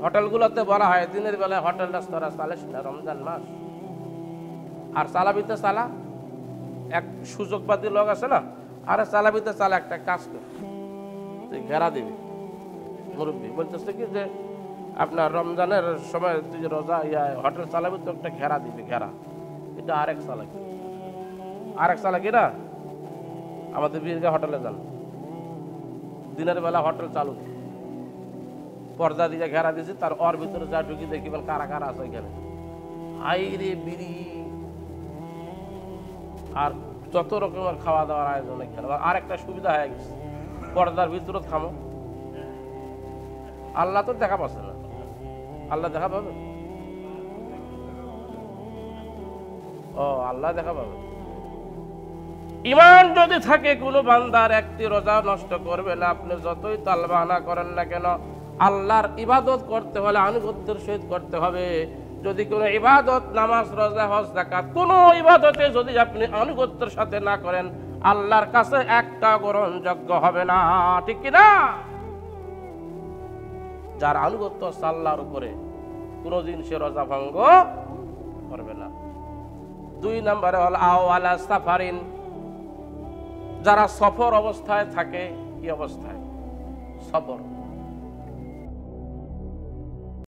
হোটেলগুলোতে বলা হয় দিনের বেলায় হোটেল রেস্তোরাঁ চালিস না, রমজান মাস। আর চালাবিতে চালা, এক সুযোগবাদী লোক আছে না, আরে চালাবিতে চালা, একটা কাজ কর, তুই ঘেরা দিবি। মুরব্বী বলতেছে কি যে আপনার রমজানের সময় তুই যে রোজা হোটেল চালাবি তো একটা ঘেরা দিবি, ঘেরা। এটা আরেক চালাকি, আরেক চালাকি না। আমাদের বীরগা হোটেলে যান, দিনের বেলা হোটেল চালু, পর্দা দিয়ে ঘেরা দিয়েছি, তার ওর ভিতরে যা ঢুকি দেখিবেন কারা কারা আছে এখানে, হাই রে বিড়ি আর যত রকমের খাওয়া দাওয়ার আয়োজন এখানে। আর একটা সুবিধা হয়ে গেছে, পর্দার ভিতরে থামো, আল্লাহ তো দেখা পাচ্ছে না, আল্লাহ দেখা পাবে? ও আল্লাহ দেখা পাবে। ঈমান যদি থাকে কোনো বান্দার, একটি রোজা নষ্ট করবে না। আপনি যতই তালবাহানা করেন না কেন, আল্লাহর ইবাদত করতে হলে আনুগত্যের সহিত করতে হবে। যদি কোনো ইবাদত, নামাজ, রোজা, হজ, যাকাত, কোনো ইবাদতে যদি আপনি আনুগত্যের সাথে না করেন, আল্লাহর কাছে একটা গ্রহণযোগ্য হবে না, ঠিক কি না? যার আনুগত্য আছে আল্লাহর উপরে, কোনোদিন সে রোজা ভঙ্গ করবে না। 2 নম্বরে হল আওয়ালা সাফারিন, যারা সফর অবস্থায় থাকে। কি অবস্থায়? সফর।